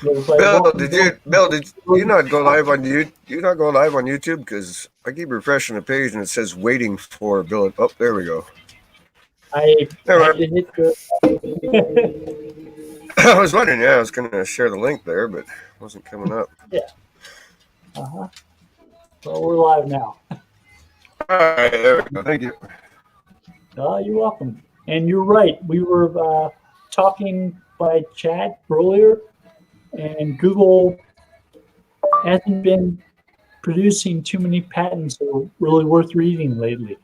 Bill, did you not go live on YouTube? Because I keep refreshing the page and it says waiting for Bill. Oh, there we go. I There did hit the. I was wondering, I was going to share the link there, but it wasn't coming up. Yeah. Uh-huh. Well, we're live now. All right, there we go. Thank you. You're welcome. And you're right. We were talking by chat earlier, and Google hasn't been producing too many patents that are really worth reading lately.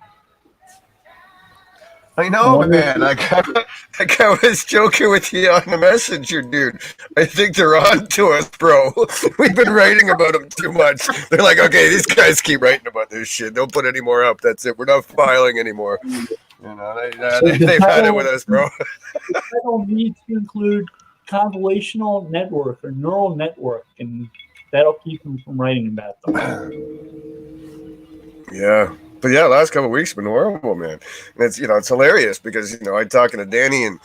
I know, man. Like I was joking with you on the messenger, dude. I think they're on to us, bro. We've been writing about them too much. They're like, okay, these guys keep writing about this shit. Don't put any more up. That's it. We're not filing anymore. You know, they've had it with us, bro. The title needs to include convolutional network or neural network, and that'll keep them from writing about them. Yeah. But yeah, last couple of weeks have been horrible, man. And it's it's hilarious because I'm talking to Danny and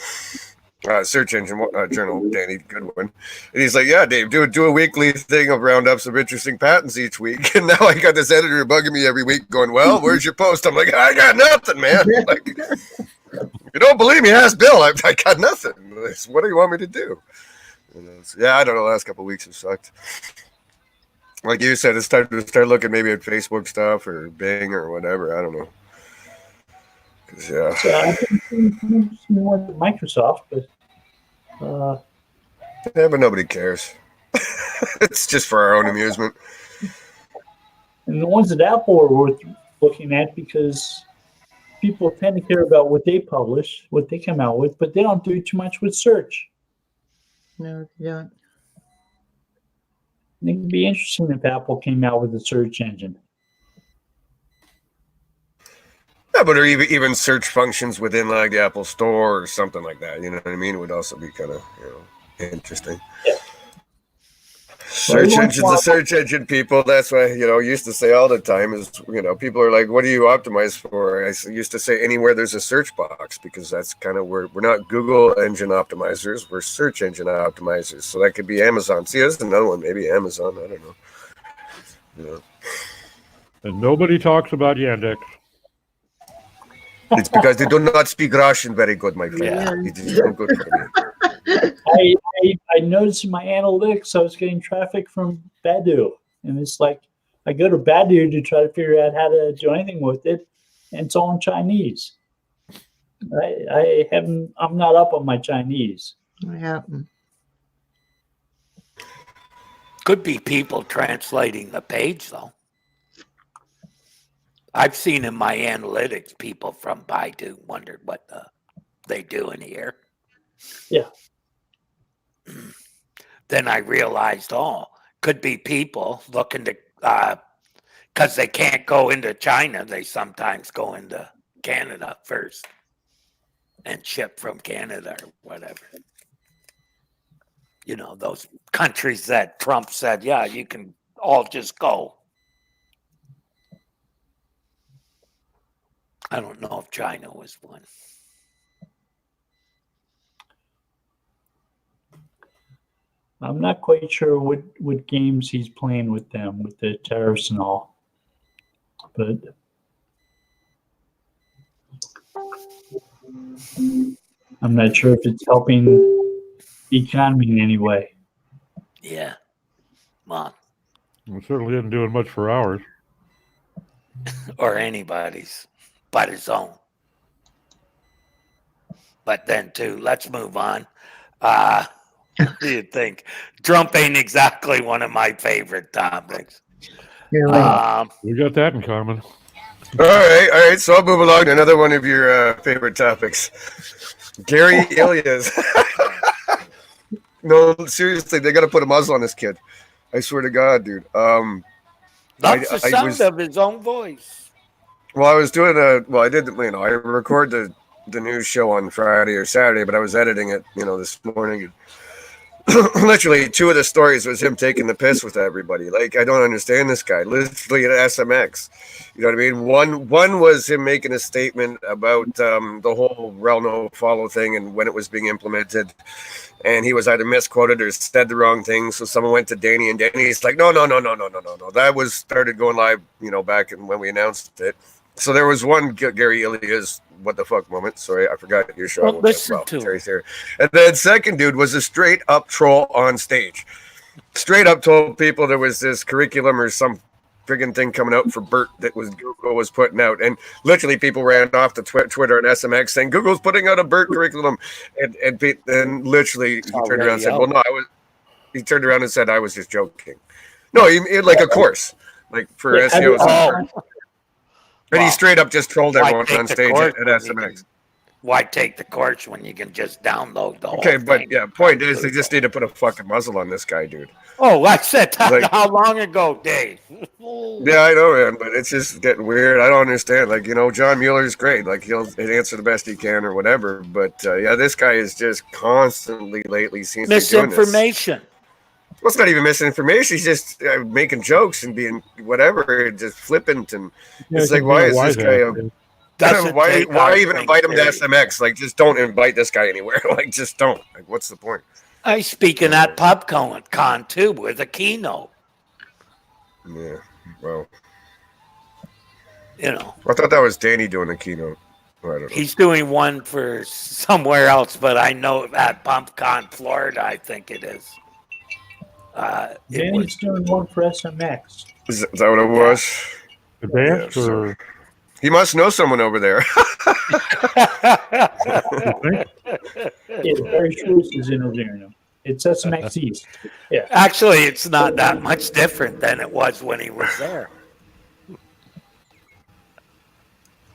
Search Engine Journal, Danny Goodwin, and he's like, "Yeah, Dave, do a weekly thing of roundups of interesting patents each week." And now I got this editor bugging me every week, going, "Well, where's your post?" I'm like, "I got nothing, man. Like, you don't believe me? Ask Bill. I got nothing. What do you want me to do?" I don't know. The last couple of weeks have sucked. Like you said, it's time to start looking maybe at Facebook stuff or Bing or whatever. I don't know. So I think more than Microsoft, but but nobody cares. It's just for our own amusement. And the ones at Apple are worth looking at because people tend to care about what they publish, what they come out with, but they don't do too much with search. No, they don't. I think it'd be interesting if Apple came out with a search engine. Yeah, but or even search functions within like the Apple Store or something like that. You know what I mean? It would also be kind of interesting. Yeah. Search engine's a search engine, people. That's why used to say all the time is people are like, what do you optimize for? I used to say anywhere there's a search box, because that's kind of where we're not Google engine optimizers, we're search engine optimizers. So that could be Amazon. See, there's another one, maybe Amazon. I don't know. And nobody talks about Yandex. It's because they do not speak Russian very good, my friend. Yeah. It is not good for me. I noticed in my analytics I was getting traffic from Baidu, and it's like I go to Baidu to try to figure out how to do anything with it, and it's all in Chinese. I'm not up on my Chinese. Yeah. Could be people translating the page, though. I've seen in my analytics people from Baidu wondered what they doing here. Yeah. Then I realized, could be people looking to, because they can't go into China, they sometimes go into Canada first and ship from Canada or whatever. Those countries that Trump said, yeah, you can all just go. I don't know if China was one. I'm not quite sure what games he's playing with them, with the tariffs and all. But I'm not sure if it's helping the economy in any way. Yeah. Well, We certainly isn't doing much for ours. Or anybody's but his own. But then, too, let's move on. What do you think? Trump ain't exactly one of my favorite topics. We got that in common. All right. So I'll move along to another one of your favorite topics. Gary Ilias. No, seriously, they got to put a muzzle on this kid. I swear to God, dude. That's the sound of his own voice. Well, I was doing I record the news show on Friday or Saturday, but I was editing it, this morning. literally 2 of the stories was him taking the piss with everybody. Like, I don't understand this guy. Literally at SMX. You know what I mean? One was him making a statement about the whole rel no follow thing and when it was being implemented. And he was either misquoted or said the wrong thing. So someone went to Danny, and Danny's like, no. That was started going live, back when we announced it. So there was one Gary Ilia's what the fuck moment. Sorry, I forgot your show. Well, listen to Terry's here. And then second dude was a straight up troll on stage. Straight up told people there was this curriculum or some friggin' thing coming out for BERT that was Google was putting out, and literally people ran off to Twitter and SMX saying Google's putting out a BERT curriculum, and literally he turned around and said, "Well, no, He turned around and said I was just joking. No, he like a course, like for SEOs. But he straight up just trolled everyone on stage at SMX. Why take the course when you can just download the whole thing? But yeah, point is they just need to put a fucking muzzle on this guy, dude. Oh, I said that how long ago, Dave? Yeah, I know, man, but it's just getting weird. I don't understand. Like, John Mueller's great. Like, he'll answer the best he can or whatever. But, yeah, this guy is just constantly lately seems to be doing this. Misinformation. Well, it's not even misinformation. He's just making jokes and being whatever, just flippant. And it's like, why is this guy... Why even invite him to SMX? Like, just don't invite this guy anywhere. Like, just don't. Like, what's the point? I speaking at PubCon too with a keynote. Yeah, well, I thought that was Danny doing the keynote. I don't know. He's doing one for somewhere else, but I know at PubCon, Florida, I think it is. Danny's doing one for SMX. Is that what it was? The dance, or he must know someone over there. Yeah, Barry Schwartz is interviewing him. It's SMX East. Yeah. Actually, it's not that much different than it was when he was there.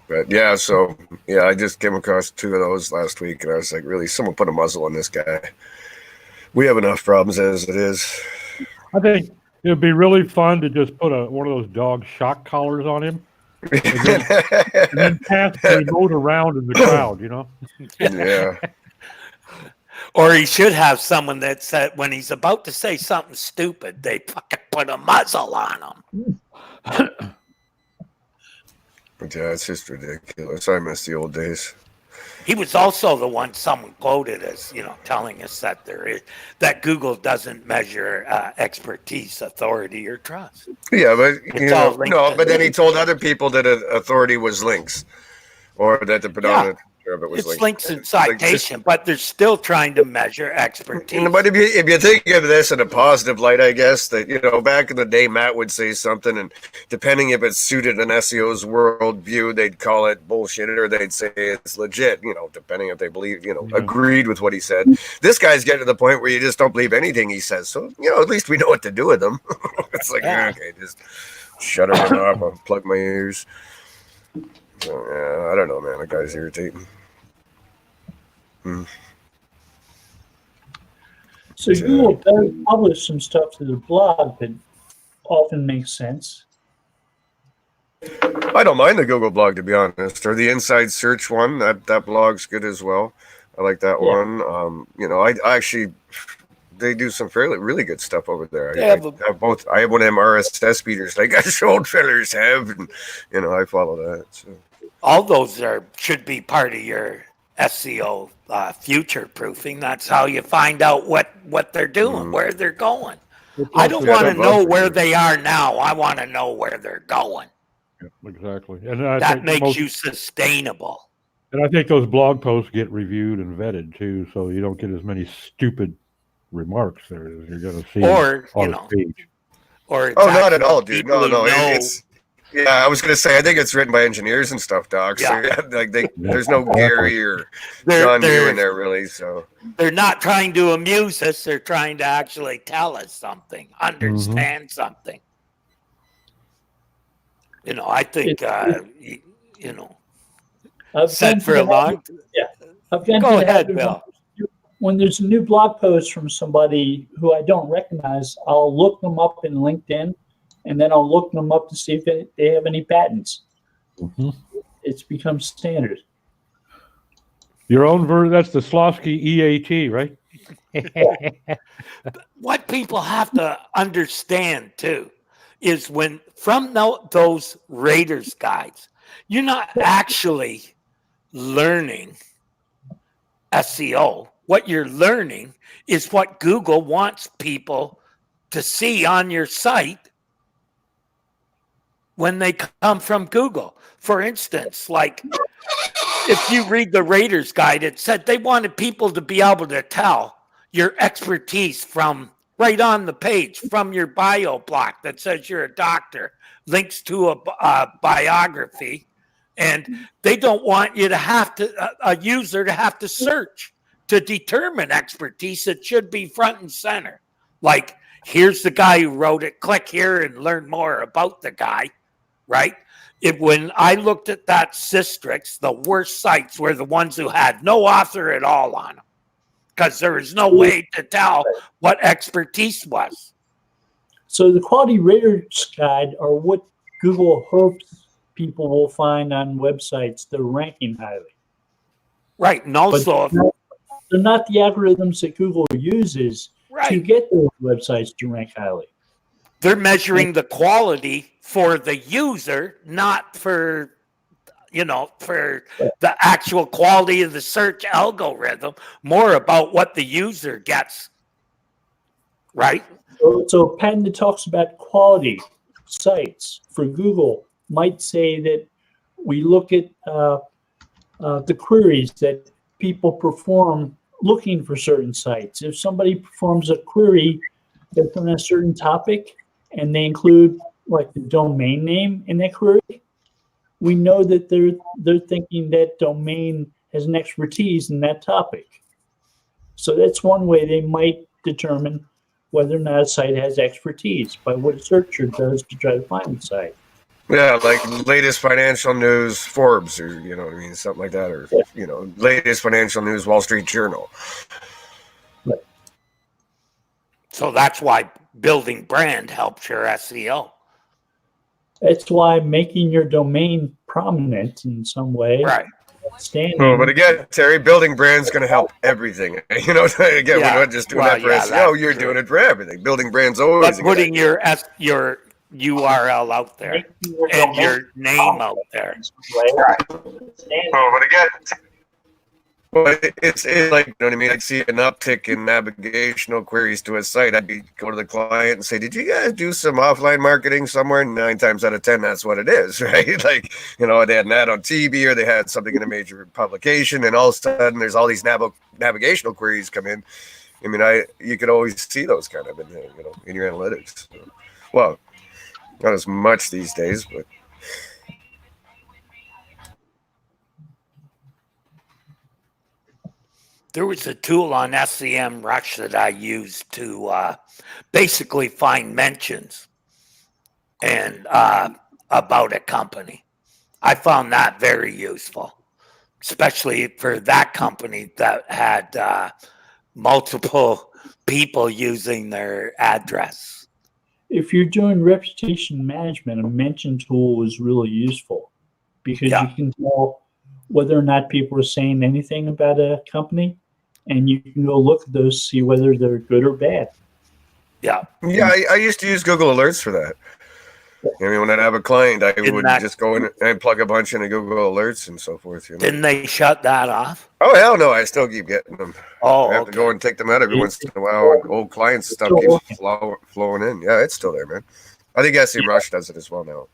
But yeah, so I just came across 2 of those last week, and I was like, really, someone put a muzzle on this guy. We have enough problems as it is. I think it'd be really fun to just put one of those dog shock collars on him. And then pass the remote around in the crowd, Yeah. Or he should have someone that said when he's about to say something stupid, they fucking put a muzzle on him. But yeah, it's just ridiculous. I miss the old days. He was also the one someone quoted as, telling us that that Google doesn't measure expertise, authority, or trust. Yeah, but but then he told other people that authority was links, or that the predominant of it was links and citation, but they're still trying to measure expertise. But if you think of this in a positive light, I guess that back in the day, Matt would say something, and depending if it suited an SEO's worldview, they'd call it bullshit, or they'd say it's legit. Depending if they believe, agreed with what he said. This guy's getting to the point where you just don't believe anything he says. So at least we know what to do with him. It's like okay, just shut everything off. I'll plug my ears. So, I don't know, man. That guy's irritating. So Google does publish some stuff to the blog that often makes sense. I don't mind the Google blog, to be honest, or the Inside Search one. That blog's good as well. I like that one. I actually they do some really good stuff over there. I have both. I have one of them RSS feeders like us old fellers have, and I follow that. So. All those should be part of your SEO future proofing. That's how you find out what they're doing, where they're going. I don't want to know where they are now. I want to know where they're going. Yeah, exactly, and that makes you sustainable. And I think those blog posts get reviewed and vetted too, so you don't get as many stupid remarks there as you're going to see on the page. Or not at all, dude. No. It's I was going to say, I think it's written by engineers and stuff, Doc. Yeah. So there's no Gary or John Mew in there, really. So they're not trying to amuse us. They're trying to actually tell us something, understand something. I think, I've said for a long time. Yeah. Go ahead, Bill. When there's a new blog post from somebody who I don't recognize, I'll look them up in LinkedIn. And then I'll look them up to see if they have any patents. It's become standard. Your own version, that's the Slosky EAT, right? What people have to understand too is when from those Raiders guides, you're not actually learning SEO. What you're learning is what Google wants people to see on your site when they come from Google. For instance, like if you read the Raiders guide, it said they wanted people to be able to tell your expertise from right on the page, from your bio block that says you're a doctor, links to a biography. And they don't want you to have to, a user to have to search to determine expertise. It should be front and center. Like, here's the guy who wrote it. Click here and learn more about the guy, right? When I looked at that Systrix, the worst sites were the ones who had no author at all on them because there was no way to tell what expertise was. So the quality raters guide are what Google hopes people will find on websites that are ranking highly. Right. And also, they're not the algorithms that Google uses to get those websites to rank highly. They're measuring the quality for the user, not for, for the actual quality of the search algorithm, more about what the user gets. Right? So a patent that talks about quality sites for Google might say that we look at the queries that people perform looking for certain sites. If somebody performs a query that's on a certain topic and they include like the domain name in that query, we know that they're thinking that domain has an expertise in that topic. So that's one way they might determine whether or not a site has expertise by what a searcher does to try to find the site. Yeah, like latest financial news, Forbes, or you know what I mean, something like that, or latest financial news, Wall Street Journal. Right. So that's why building brand helps your SEO. That's why making your domain prominent in some way. Right. Standing. Oh, but again, Terry, building brand's going to help everything. Again, we're not just doing that for SEO. You're doing it for everything. Building brand's always. But putting your URL out there and your name out there. Oh, but again, it's like, you know what I mean? I'd see an uptick in navigational queries to a site. I'd go to the client and say, did you guys do some offline marketing somewhere? 9 times out of 10, that's what it is, right? Like, they had an ad on TV or they had something in a major publication, and all of a sudden there's all these navigational queries come in. I mean, you could always see those kind of in your analytics. Well, not as much these days, but. There was a tool on SEM Rush that I used to basically find mentions and about a company. I found that very useful, especially for that company that had multiple people using their address. If you're doing reputation management, a mention tool is really useful because you can tell whether or not people are saying anything about a company, and you can go look at those, see whether they're good or bad. Yeah. Yeah, I used to use Google Alerts for that. I mean, when I'd have a client, I would just go in and plug a bunch into Google Alerts and so forth. Didn't they shut that off? Oh, hell no. I still keep getting them. Oh, I have to go and take them out every once in a while. Old clients stuff keeps flowing in. Yeah, it's still there, man. I think SEM Rush does it as well now.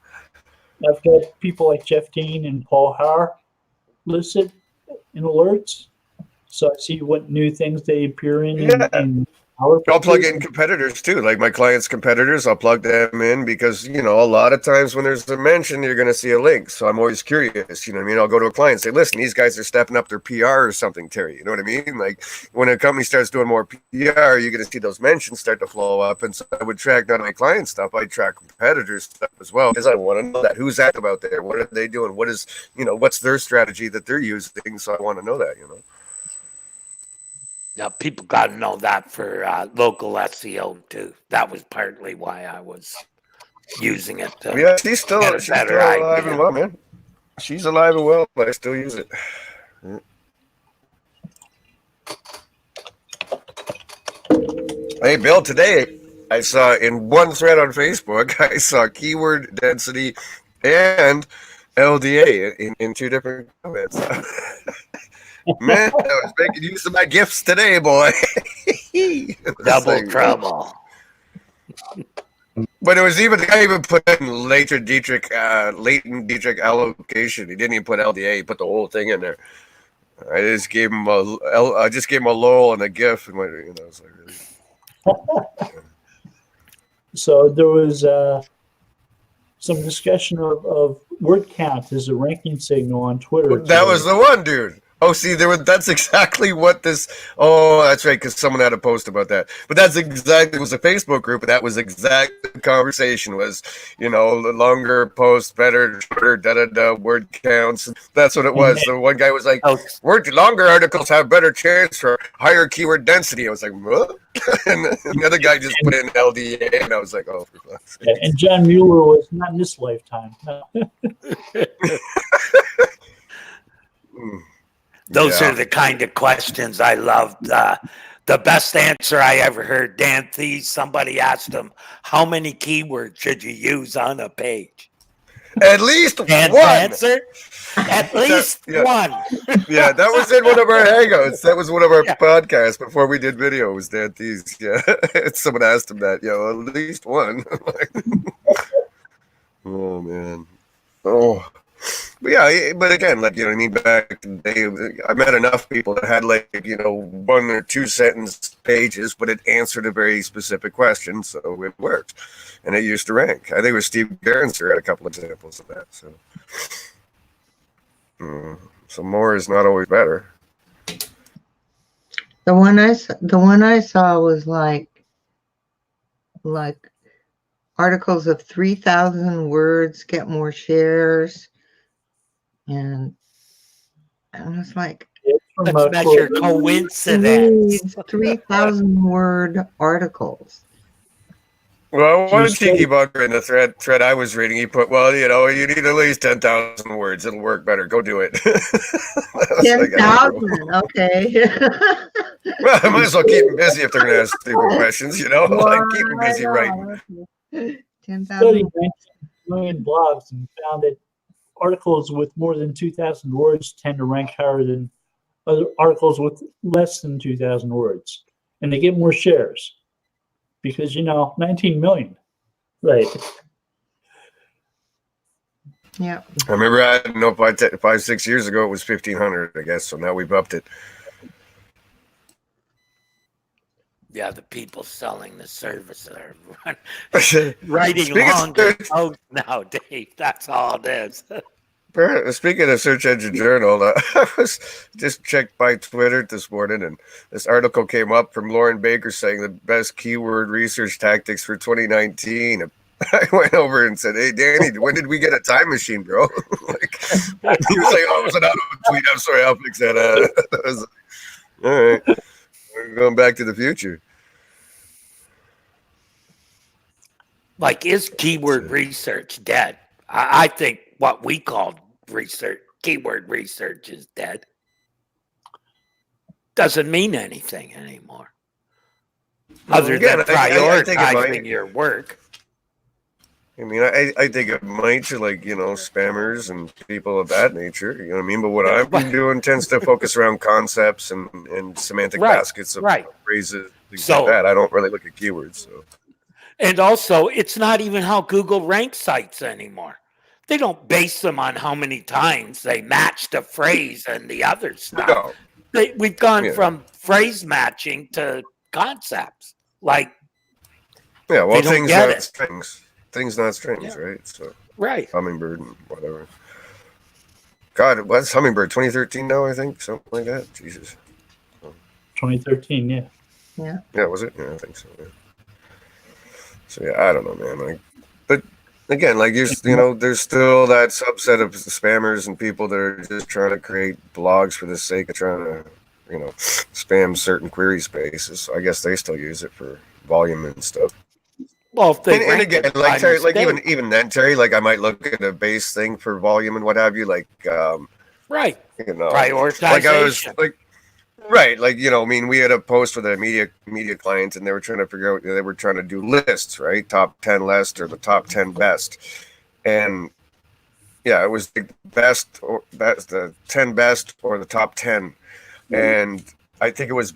I've got people like Jeff Dean and Paul Hauer listed in alerts. So I see what new things they appear in our I'll plug in competitors too, like my clients' competitors. I'll plug them in because, a lot of times when there's a mention, you're going to see a link. So I'm always curious, I'll go to a client and say, listen, these guys are stepping up their PR or something, Terry. You know what I mean? Like when a company starts doing more PR, you're going to see those mentions start to flow up. And so I would track not only client stuff, I track competitors stuff as well, because I want to know that. Who's active out there? What are they doing? What is, what's their strategy that they're using? So I want to know that, Yeah, people got to know that for local SEO too. That was partly why I was using it. Yeah, she's still alive and well, man. She's alive and well, but I still use it. Hey, Bill, today I saw in one thread on Facebook, I saw keyword density and LDA in two different comments. Man, I was making use of my gifts today, boy. Double like, trouble. But it was even the guy even put in latent Dietrich allocation. He didn't even put LDA. He put the whole thing in there. I just gave him a LOL and a GIF, and went, it's like really. So there was some discussion of word count as a ranking signal on Twitter. That was the one, dude. Oh, see, that's exactly what this. Oh, that's right, because someone had a post about that. But that's exactly, it was a Facebook group, and that was exactly the conversation was, longer posts, better, shorter, word counts. That's what it was. The one guy was like, longer articles have better chance for higher keyword density. I was like, what? And the other guy just put in LDA, and I was like, oh, for fuck's sake. And John Mueller was not in this lifetime. Those are the kind of questions I loved. The best answer I ever heard, Dan Thies, somebody asked him, how many keywords should you use on a page? At least Dan's one. Answer? At least one. Yeah, that was in one of our hangouts. That was one of our podcasts before we did video. Was Dan Thies? Yeah, someone asked him that. Yeah, well, at least one. Oh man. Oh. But yeah, but again, back in the day, I met enough people that had one or two sentence pages, but it answered a very specific question, so it worked, and it used to rank. I think it was Steve Garanser had a couple examples of that. So more is not always better. The one I saw was like articles of 3,000 words get more shares. And I was like, let's measure coincidence. 3,000 word articles. Well, one cheeky bugger in the thread I was reading, he put, well, you need at least 10,000 words. It'll work better. Go do it. 10,000, okay. Well, I might as well keep them busy if they're going to ask stupid questions, keep them busy writing. 10,000. Studied 19 million blogs and found that articles with more than 2,000 words tend to rank higher than other articles with less than 2,000 words. And they get more shares because, 19 million. Right. Yeah. I remember, I don't know, 5-6 years ago, it was 1,500, I guess. So now we've upped it. Yeah, the people selling the service are writing longer posts now, Dave. That's all it is. Speaking of Search Engine Journal, I was just checked by Twitter this morning, and this article came up from Lauren Baker saying the best keyword research tactics for 2019. I went over and said, "Hey, Danny, when did we get a time machine, bro?" He was like, "Oh, it was an auto tweet. I'm sorry, I'll fix that." I was like, all right, we're going back to the future. Is keyword research dead? I think what we call keyword research is dead. Doesn't mean anything anymore. Other than prioritizing your work. I mean, I think it might to spammers and people of that nature, you know what I mean? But what I've been doing tends to focus around concepts and semantic baskets of phrases, things like that. I don't really look at keywords. So. And also, it's not even how Google ranks sites anymore. They don't base them on how many times they match the phrase and the other stuff. No. We've gone from phrase matching to concepts. Yeah, well, things not strings. Things not strings, right? So Hummingbird and whatever. God, what's Hummingbird? 2013 now, I think, something like that. Jesus. 2013, yeah. Yeah. Yeah, was it? Yeah, I think so. Yeah. So yeah, I don't know, man. But again, there's still that subset of spammers and people that are just trying to create blogs for the sake of trying to, spam certain query spaces. So I guess they still use it for volume and stuff. Well, if they and again, Terry, even then, Terry, I might look at a base thing for volume and what have you, right. Prioritization. Right, like I mean, we had a post with a media client, and they were trying to figure out. They were trying to do lists, right? Top 10 list or the top 10 best, and yeah, it was the best or best, the 10 best or the top 10, and I think it was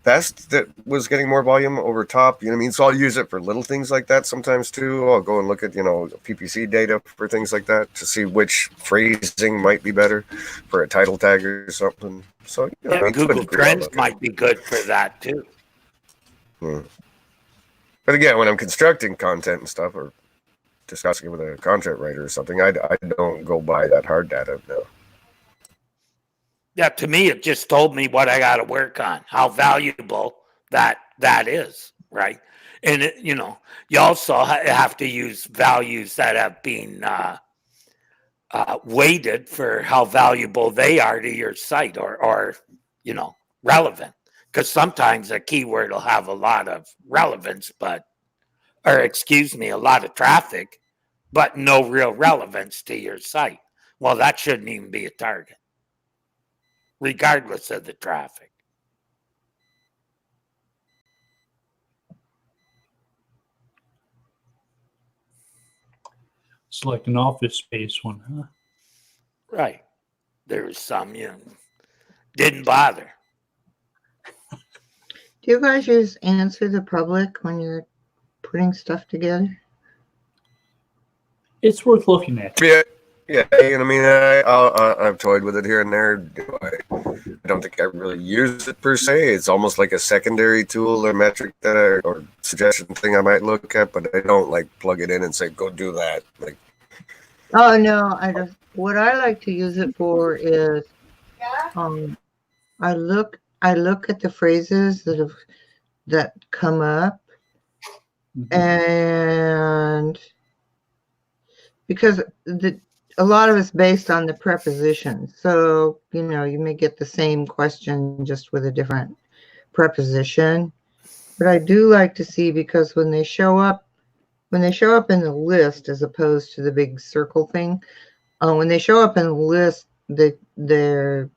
best that was getting more volume over top. You know what I mean? So I'll use it for little things like that sometimes too. I'll go and look at PPC data for things like that to see which phrasing might be better for a title tag or something. So Yeah, Google Trends might be good for that too. But again, when I'm constructing content and stuff or discussing it with a content writer or something, I don't go by that hard data. No. Yeah, to me, it just told me what I got to work on, how valuable that is, right? And you also have to use values that have been weighted for how valuable they are to your site, or relevant. Because sometimes a keyword will have a lot of relevance, a lot of traffic, but no real relevance to your site. Well, that shouldn't even be a target, regardless of the traffic. It's like an Office Space one, huh? Right. There was some, didn't bother. Do you guys use Answer the Public when you're putting stuff together? It's worth looking at. Yeah, I mean, I've toyed with it here and there. I don't think I really use it per se. It's almost like a secondary tool or metric or suggestion thing I might look at, but I don't like plug it in and say, go do that. Like, Oh no, what I like to use it for is I look at the phrases that come up, and because a lot of it's based on the preposition. So, you may get the same question just with a different preposition. But I do like to see, because when they show up in the list as opposed to the big circle thing, when they show up in the list, they're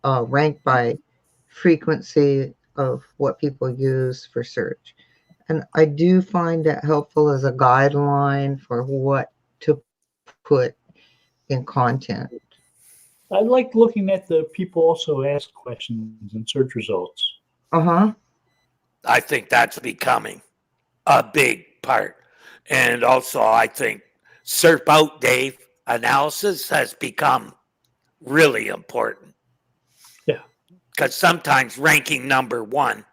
ranked by frequency of what people use for search. And I do find that helpful as a guideline for what to put in content. I like looking at the people also ask questions in search results. I think that's becoming a big part. And also, I think SERP out, Dave, analysis has become really important. Yeah. Because sometimes ranking number one,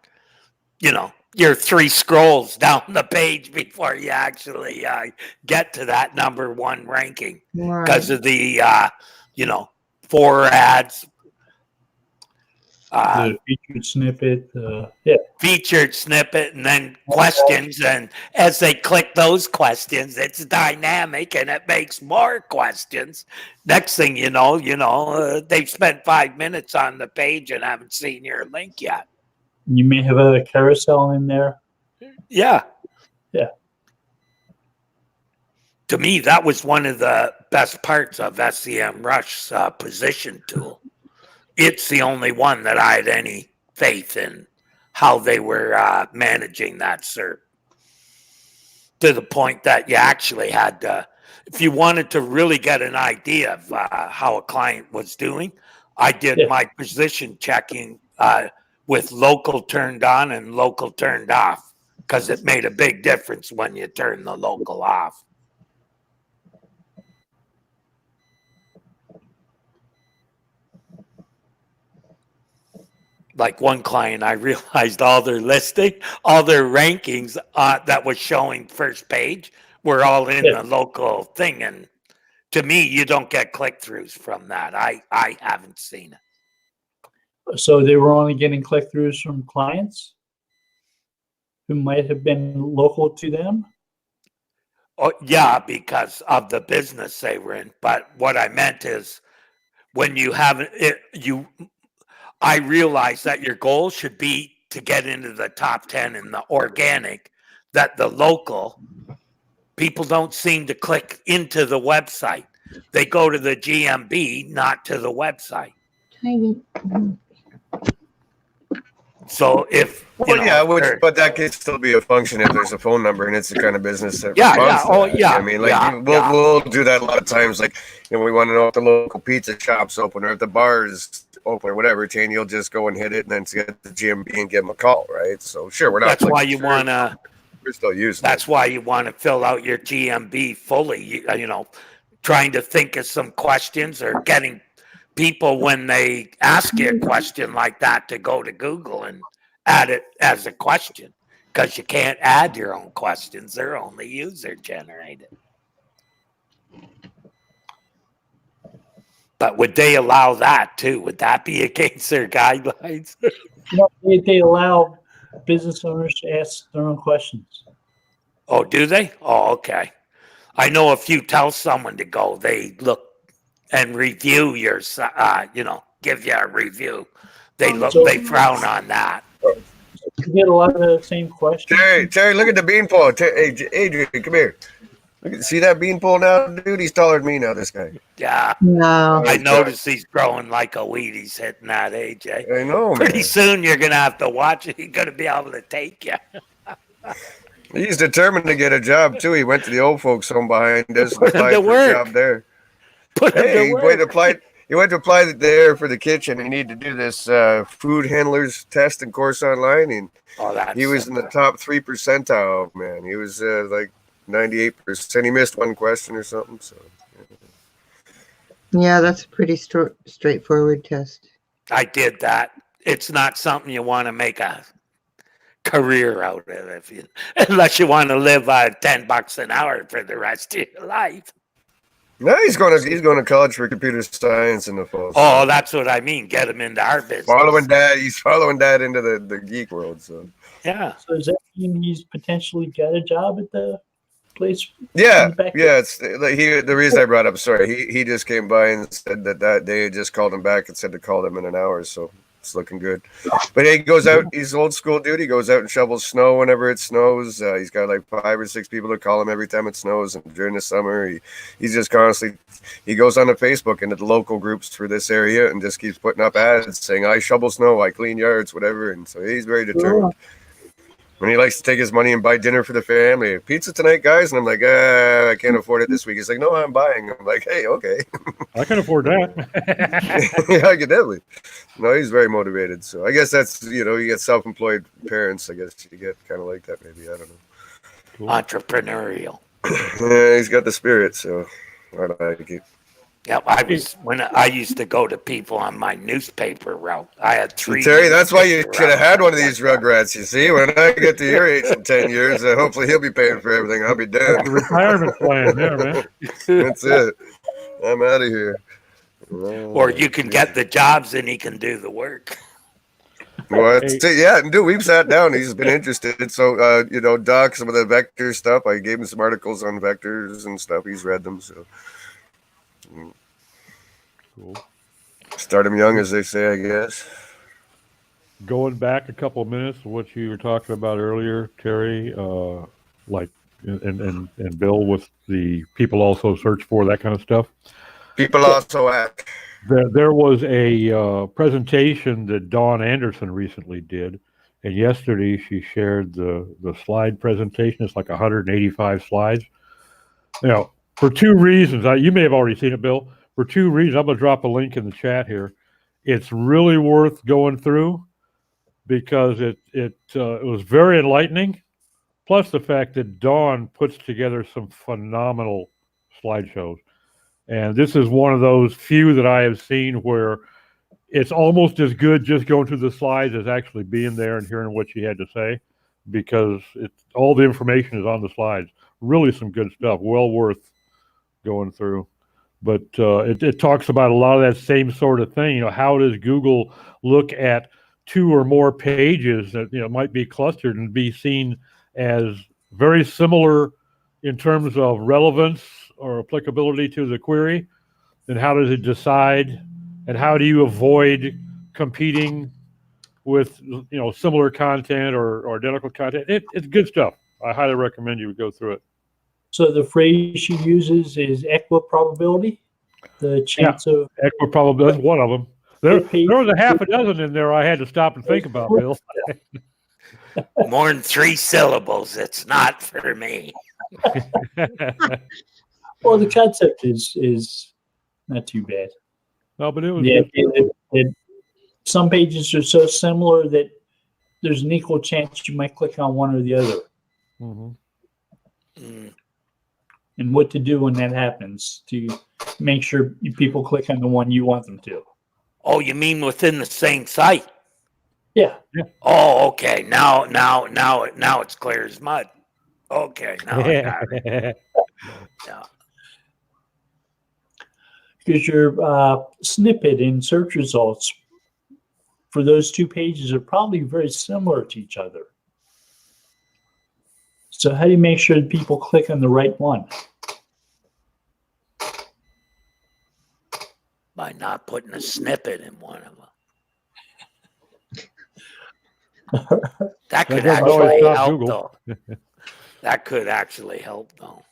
you're 3 scrolls down the page before you actually get to that number one ranking, because of the 4 ads, the featured snippet, featured snippet, and then questions. And as they click those questions, it's dynamic and it makes more questions. Next thing you know, they've spent 5 minutes on the page and haven't seen your link yet. You may have a carousel in there. Yeah. Yeah. To me, that was one of the best parts of SEMrush's position tool. It's the only one that I had any faith in how they were managing that SERP. To the point that you actually had to, if you wanted to really get an idea of how a client was doing, I did my position checking with local turned on and local turned off, because it made a big difference when you turn the local off. Like one client, I realized all their rankings that was showing first page were all in the local thing. And to me, you don't get click-throughs from that. I haven't seen it. So they were only getting click-throughs from clients who might have been local to them? Oh, yeah, because of the business they were in. But what I meant is, when you have it, I realized that your goal should be to get into the top 10 in the organic, that the local people don't seem to click into the website. They go to the GMB, not to the website. Tiny. So if you Well, know, yeah, or- but that could still be a function if there's a phone number and it's the kind of business that Yeah, responds yeah, to oh, that. yeah, I mean, like yeah, we'll do that a lot of times. Like, we want to know if the local pizza shop's open or if the bar is open or whatever. And you'll just go and hit it and then get the GMB and give them a call, right? So sure, we're not. that's like, why you sure, want to. We're still using. That's it. why you want to fill out your GMB fully. You know, trying to think of some questions or getting people when they ask you a question like that to go to Google and add it as a question, because you can't add your own questions. They're only user generated. But would they allow that too? Would that be against their guidelines? They allow business owners to ask their own questions. Oh, do they? Oh, okay. I know if you tell someone to go, they look and review your, give you a review. They look, So- they frown on that. You get a lot of the same questions. Terry, look at the beanpole. Hey, Adrian, come here. See that beanpole now, dude? He's taller than me now. This guy. Yeah. No. I noticed he's growing like a weed. He's hitting that age. Eh? I know, Pretty man. soon you're going to have to watch it. He's going to be able to take you. He's determined to get a job too. He went to the old folks home behind us and Put him applied to for work. a job there. Put him Hey, to he work. went to apply. He went to apply there for the kitchen. He needed to do this food handlers test and course online, and Oh, that's he was in the top 3 percentile. Man, he was like 98%. He missed one question or something. So Yeah, that's a pretty straightforward test. I did that. It's not something you want to make a career out of, unless you want to live $10 an hour for the rest of your life. no, he's going to college for computer science in the fall. Oh, that's what I mean. Get him into our business. He's following dad into the geek world. So Yeah. So does that mean he's potentially got a job at the place? yeah, In the back it's like the reason I brought up. Sorry, he just came by and said that day had just called him back and said to call him in an hour. So it's looking good. But he goes out. He's old school dude. He goes out and shovels snow whenever it snows. He's got like 5 or 6 people that call him every time it snows. And during the summer, he's just constantly. He goes on to Facebook into the local groups for this area and just keeps putting up ads saying, "I shovel snow, I clean yards, whatever." And so he's very determined. And he likes to take his money and buy dinner for the family. Pizza tonight, guys? And I'm like, I can't afford it this week. He's like, no, I'm buying. I'm like, hey, okay. I can afford that. Yeah, I can definitely. No, he's very motivated. So I guess that's, you get self-employed parents. I guess you get kind of like that maybe. I don't know. Cool. Entrepreneurial. Yeah, he's got the spirit. So I like it. Yep, when I used to go to people on my newspaper route. I had 3. Terry, that's why you newspaper should have routes. had one of these rugrats. You see, when I get to your age in 10 years, hopefully he'll be paying for everything. I'll be That's the done. retirement plan. Yeah, man. That's it. I'm out of here. Or you can get the jobs and he can do the work. Well, yeah, and dude, we've sat down. He's been interested. So, Doc, some of the vector stuff. I gave him some articles on vectors and stuff. He's read them. So, Cool. start him young, as they say, I guess. Going back a couple of minutes to what you were talking about earlier, Terry, like and Bill, with the people also search for that kind of stuff. People also act. There was a presentation that Dawn Anderson recently did, and yesterday she shared the slide presentation. It's like 185 slides. Now, for 2 reasons, you may have already seen it, Bill. For 2 reasons, I'm going to drop a link in the chat here. It's really worth going through because it was very enlightening. Plus the fact that Dawn puts together some phenomenal slideshows. And this is one of those few that I have seen where it's almost as good just going through the slides as actually being there and hearing what she had to say, because all the information is on the slides. Really some good stuff, well worth going through. But it talks about a lot of that same sort of thing. How does Google look at 2 or more pages that might be clustered and be seen as very similar in terms of relevance or applicability to the query? And how does it decide? And how do you avoid competing with similar content or identical content? It's good stuff. I highly recommend you go through it. So the phrase she uses is equiprobability, the chance of. Equiprobability, that's one of them. There was a half a dozen in there I had to stop and think about, Bill. More than 3 syllables. It's not for me. Well, the concept is not too bad. No, but it was Yeah, just, some pages are so similar that there's an equal chance you might click on one or the other. Mhm. And what to do when that happens to make sure people click on the one you want them to. Oh, you mean within the same site? Yeah. Oh, okay. Now it's clear as mud. Okay, now I got it. Yeah. Because your snippet in search results for those 2 pages are probably very similar to each other. So how do you make sure that people click on the right one? By not putting a snippet in one of them. That could doesn't always actually stop help, Google. though. That could actually help, though.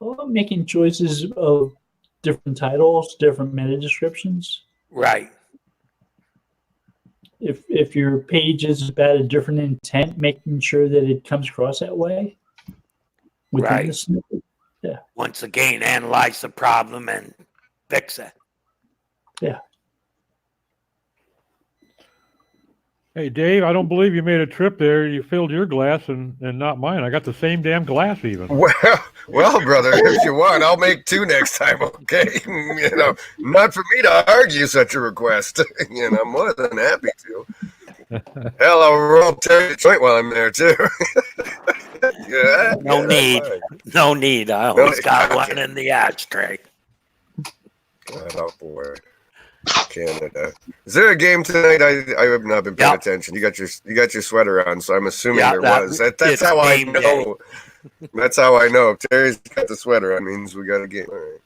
Well, making choices of different titles, different meta descriptions. Right. If your page is about a different intent, making sure that it comes across that way within Right. the snippet. Once again, analyze the problem and fix it. Yeah. Hey, Dave, I don't believe you made a trip there. You filled your glass and not mine. I got the same damn glass even. Well, brother, if you want, I'll make 2 next time, okay? Not for me to argue such a request. I'm more than happy to. Hell, I'll roll Terry joint while I'm there, too. No need. No need. I always got one in the ashtray. Oh, boy. Canada. Is there a game tonight? I have not been paying attention. You got your sweater on, so I'm assuming there was. That's how I know. That's how I know. If Terry's got the sweater on, means we got a game. All right.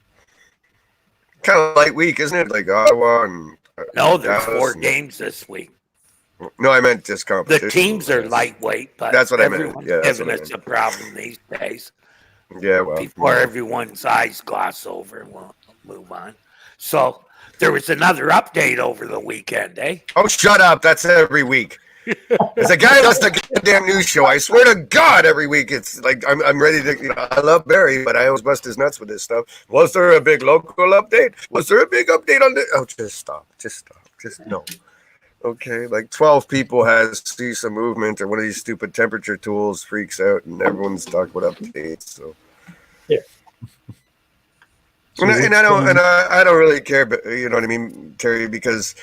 Kind of light week, isn't it? Like Ottawa and No, there's Dallas 4 games this week. No, I meant just competition. The teams are lightweight, but that's what I meant. everyone's Yeah, that's giving what I us a problem these days. Yeah, well, Before everyone's eyes gloss over, we'll move on. So there was another update over the weekend, eh? Oh, shut up! That's every week. As a guy who does the goddamn news show, I swear to God, every week it's like I'm ready to. I love Barry, but I always bust his nuts with this stuff. Was there a big local update? Was there a big update on this? Oh, just stop! Just no. Okay, like 12 people see some movement, or one of these stupid temperature tools freaks out, and everyone's talking about updates. So yeah. And I don't really care, but you know what I mean, Terry, because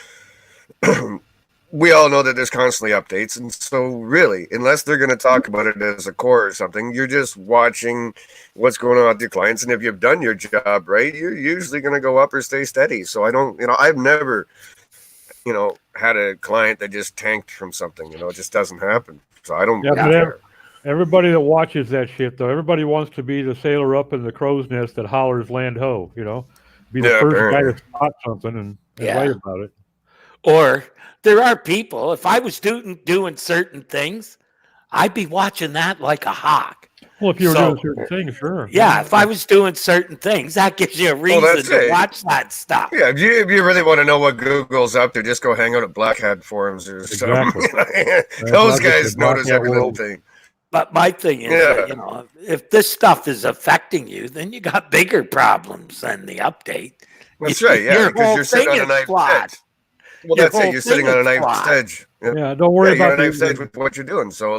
we all know that there's constantly updates, and so really, unless they're going to talk about it as a core or something, you're just watching what's going on with your clients, and if you've done your job right, you're usually going to go up or stay steady. So I don't, I've never, had a client that just tanked from something. It just doesn't happen. So I don't care. Everybody that watches that shit, though, everybody wants to be the sailor up in the crow's nest that hollers land ho, be the first guy to spot something and write about it. Or there are people, if I was doing certain things, I'd be watching that like a hawk. Well, if you were doing certain things, sure. Yeah, if I was doing certain things, that gives you a reason to watch that stuff. Yeah, if you really want to know what Google's up to, just go hang out at Black Hat forums or something. Those guys notice every little thing. But my thing is, that, if this stuff is affecting you, then you got bigger problems than the update. That's right, yeah, because you're sitting on a knife's edge. Well, that's it. You're sitting on a knife's edge. Yeah, don't worry about a knife's edge with what you're doing. So,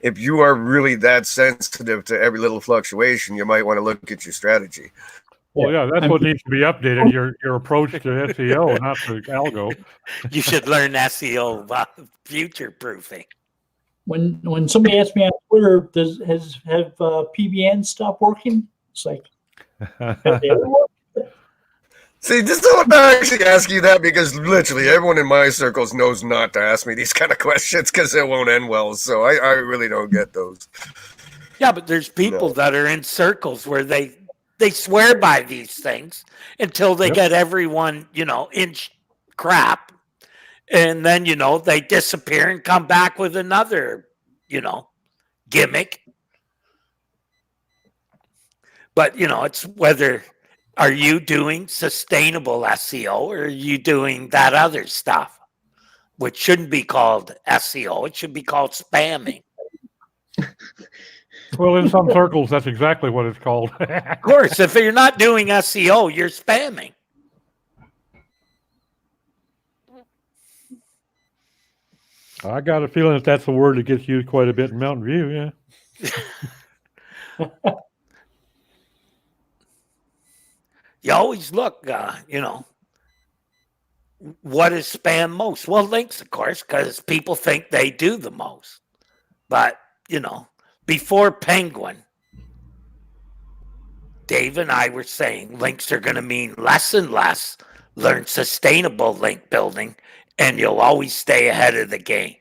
if you are really that sensitive to every little fluctuation, you might want to look at your strategy. Well, yeah, that's what needs to be updated, your approach to SEO, not to algo. You should learn SEO future-proofing. When somebody asks me on Twitter, have PBN stopped working? It's like, have they ever worked? See, this is what I'm actually asking you that because literally everyone in my circles knows not to ask me these kind of questions because it won't end well. So I really don't get those. Yeah, but there's people that are in circles where they swear by these things until they get everyone, in crap. And then, they disappear and come back with another, gimmick. But, it's whether Are you doing sustainable SEO or are you doing that other stuff, which shouldn't be called SEO? It should be called spamming. Well, in some circles, that's exactly what it's called. Of course, if you're not doing SEO, you're spamming. I got a feeling that's the word that gets used quite a bit in Mountain View, yeah. You always look, what is spam most? Well, links, of course, because people think they do the most. But, before Penguin, Dave and I were saying links are going to mean less and less. Learn sustainable link building, and you'll always stay ahead of the game.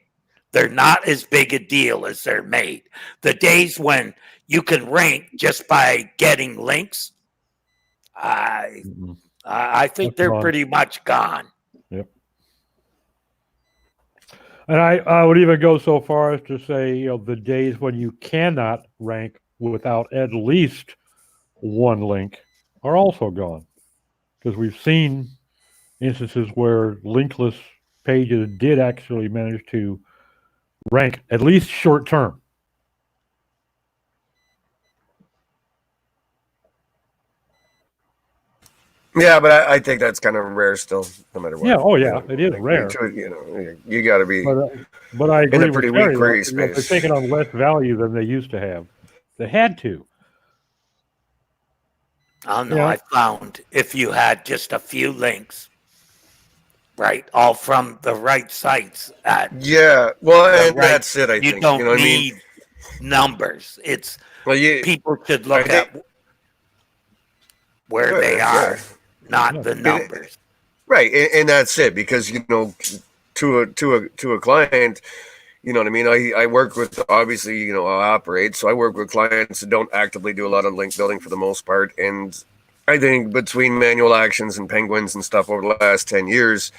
They're not as big a deal as they're made. The days when you can rank just by getting links, I think they're pretty much gone. Yep. And I would even go so far as to say, the days when you cannot rank without at least one link are also gone. Because we've seen instances where linkless pages did actually manage to rank at least short term. Yeah, but I think that's kind of rare still, no matter what. Yeah, oh yeah, it is rare. You got to be but I agree in a pretty with weak query Terry, space. they're taking on less value than they used to have. They had to. I don't know. I found if you had just a few links, right, all from the right sites. That's it. I think you don't need numbers. It's people should look at where they are, not the numbers. Right, and that's it. Because to a client, you know what I mean? I work with, obviously, I operate, so I work with clients that don't actively do a lot of link building for the most part. And I think between manual actions and penguins and stuff over the last 10 years,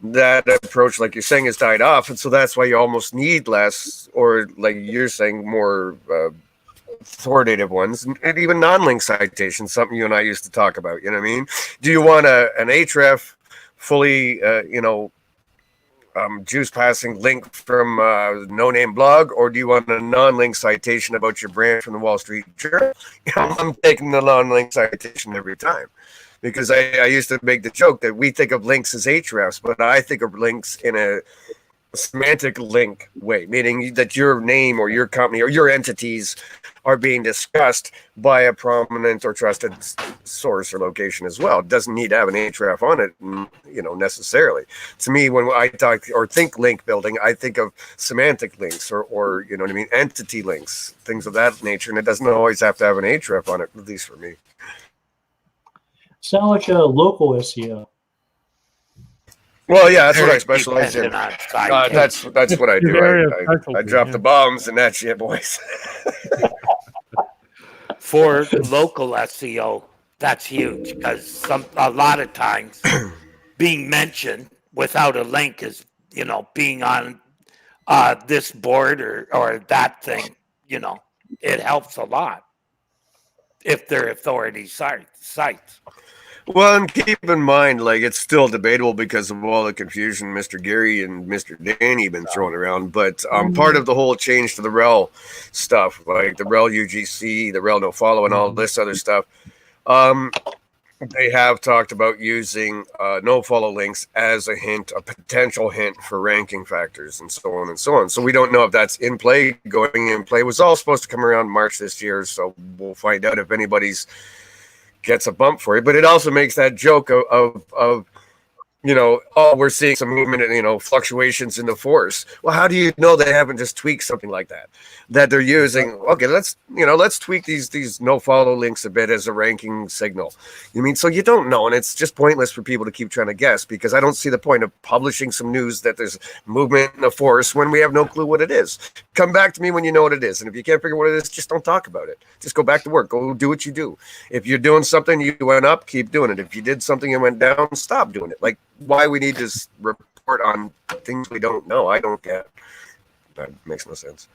that approach, like you're saying, has died off. And so that's why you almost need less, or like you're saying, more authoritative ones, and even non-link citations, something you and I used to talk about. You know what I mean? Do you want an href fully, juice passing link from no name blog, or do you want a non-link citation about your brand from the Wall Street Journal? I'm taking the non-link citation every time, because I used to make the joke that we think of links as hrefs, but I think of links in a semantic link way, meaning that your name or your company or your entities are being discussed by a prominent or trusted source or location as well. It doesn't need to have an href on it, necessarily. To me, when I talk or think link building, I think of semantic links or entity links, things of that nature, and it doesn't always have to have an href on it, at least for me. Sound like a local SEO. Well, yeah, that's what I specialize in. That's what I do. I drop the bombs and that's it, boys. For local SEO, that's huge, because a lot of times being mentioned without a link is, being on this board or that thing, it helps a lot if they're authority sites. Well, and keep in mind, like, it's still debatable because of all the confusion Mr. Gary and Mr. Danny have been throwing around. But part of the whole change to the rel stuff, like the rel UGC, the rel no follow, and all this other stuff, they have talked about using no follow links as a potential hint for ranking factors, and so on and so on. So we don't know if that's in play, going in play. It was all supposed to come around March this year, so we'll find out if anybody's gets a bump for it. But it also makes that joke of we're seeing some movement and fluctuations in the force. Well, how do you know they haven't just tweaked something like that they're using? Okay, let's tweak these no follow links a bit as a ranking signal. So you don't know, and it's just pointless for people to keep trying to guess, because I don't see the point of publishing some news that there's movement in the force when we have no clue what it is. Come back to me when you know what it is, and if you can't figure what it is, just don't talk about it. Just go back to work. Go do what you do. If you're doing something, you went up, keep doing it. If you did something and went down, stop doing it. Like, why we need to report on things we don't know, I don't get. That makes no sense.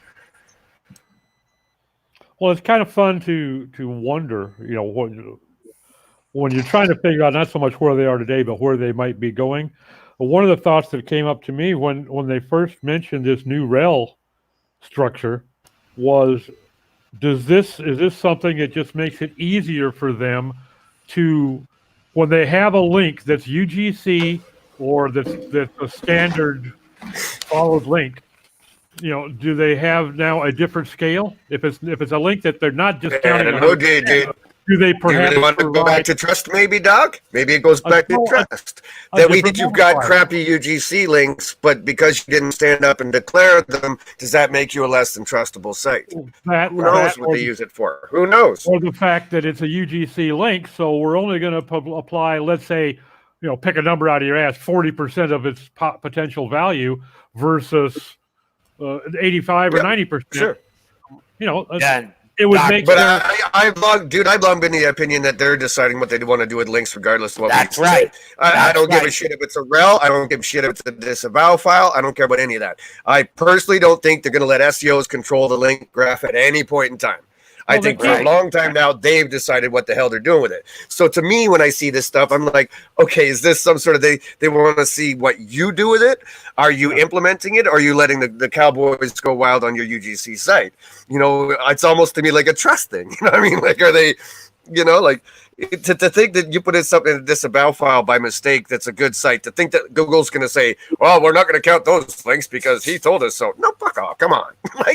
when you're trying to figure out not so much where they are today, but where they might be going. One of the thoughts that came up to me when they first mentioned this new rel structure was, is this something that just makes it easier for them to, when they have a link that's UGC or that's a standard followed link, do they have now a different scale? If it's a link that they're not just counting, do they perhaps really want to go back to trust? Maybe, Doc. Maybe it goes back to trust. That we think you've got crappy UGC links, but because you didn't stand up and declare them, does that make you a less than trustable site? Who knows what they use it for? Who knows? Or the fact that it's a UGC link, so we're only going to apply, let's say, pick a number out of your ass, 40% of its potential value versus 85 or 90%. Sure. It would make. But I've long been the opinion that they're deciding what they want to do with links, regardless of what. That's right. I don't give a shit if it's a rel. I don't give a shit if it's a disavow file. I don't care about any of that. I personally don't think they're going to let SEOs control the link graph at any point in time. I think for a long time now, they've decided what the hell they're doing with it. So to me, when I see this stuff, I'm like, okay, is this some sort of, they want to see what you do with it? Are you implementing it? Or are you letting the cowboys go wild on your UGC site? It's almost to me like a trust thing. You know what I mean? Like, are they, to think that you put in something in a disavow file by mistake that's a good site, to think that Google's going to say, well, we're not going to count those links because he told us so. No, fuck off. Come on. I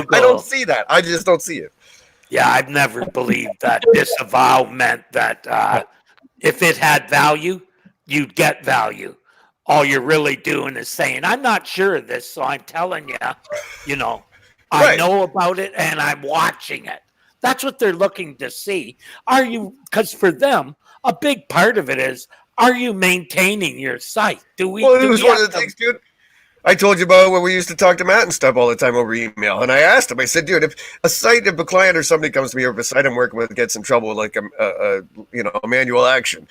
don't see that. I just don't see it. Yeah, I've never believed that disavow meant that if it had value, you'd get value. All you're really doing is saying, I'm not sure of this, so I'm telling you, I know about it and I'm watching it. That's what they're looking to see. Because for them, a big part of it is, are you maintaining your site? It was one of the things, dude. I told you about when we used to talk to Matt and stuff all the time over email. And I asked him, I said, dude, if a client or somebody comes to me, or if a site I'm working with gets in trouble with like a manual action,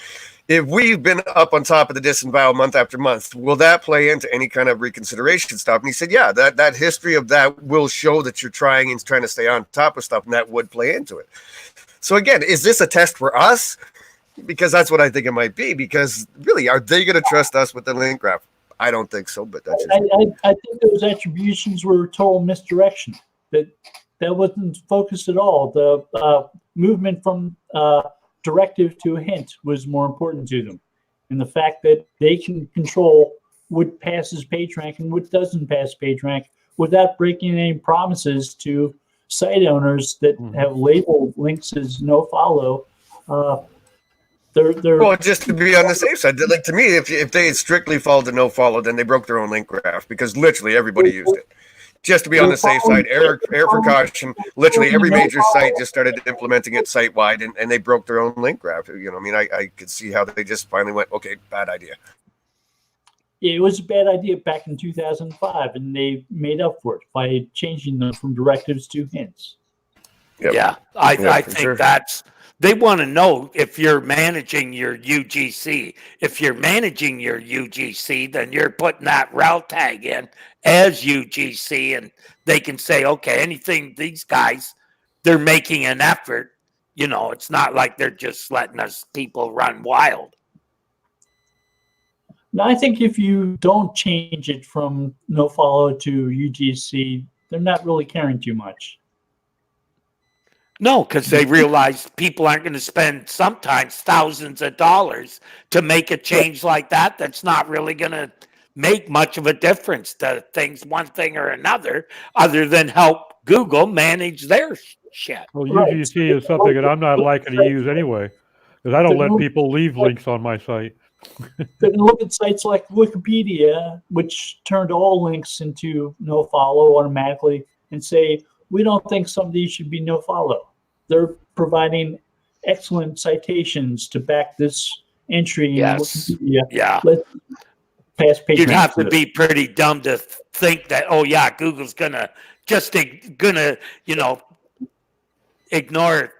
if we've been up on top of the disavow month after month, will that play into any kind of reconsideration stuff? And he said, yeah, that history of that will show that you're trying to stay on top of stuff, and that would play into it. So again, is this a test for us? Because that's what I think it might be. Because really, are they going to trust us with the link graph? I don't think so, but that's just I think those attributions were total misdirection. That wasn't focused at all. The movement from directive to a hint was more important to them, and the fact that they can control what passes PageRank and what doesn't pass PageRank without breaking any promises to site owners that have labeled links as no follow. Well, just to be on the safe side, like to me, if they had strictly followed the no follow, then they broke their own link graph because literally everybody used it. Just to be on the safe side, air for caution. Literally every major site just started implementing it site wide, and they broke their own link graph. I could see how they just finally went, okay, bad idea. Yeah, it was a bad idea back in 2005, and they made up for it by changing them from directives to hints. Yep. Yeah, I think that's. They want to know if you're managing your UGC. If you're managing your UGC, then you're putting that rel tag in as UGC, and they can say, okay, anything these guys, they're making an effort. It's not like they're just letting us people run wild. Now, I think if you don't change it from no follow to UGC, they're not really caring too much. No, because they realize people aren't going to spend sometimes thousands of dollars to make a change like that. That's not really going to make much of a difference to things, one thing or another, other than help Google manage their shit. Well, UGC is something that I'm not likely to use anyway, because I don't let people leave links on my site. They can look at sites like Wikipedia, which turned all links into no follow automatically, and say, we don't think some of these should be no follow. They're providing excellent citations to back this entry in Wikipedia. Yeah. Let's pass page. You'd have to be pretty dumb to think that, Google's gonna ignore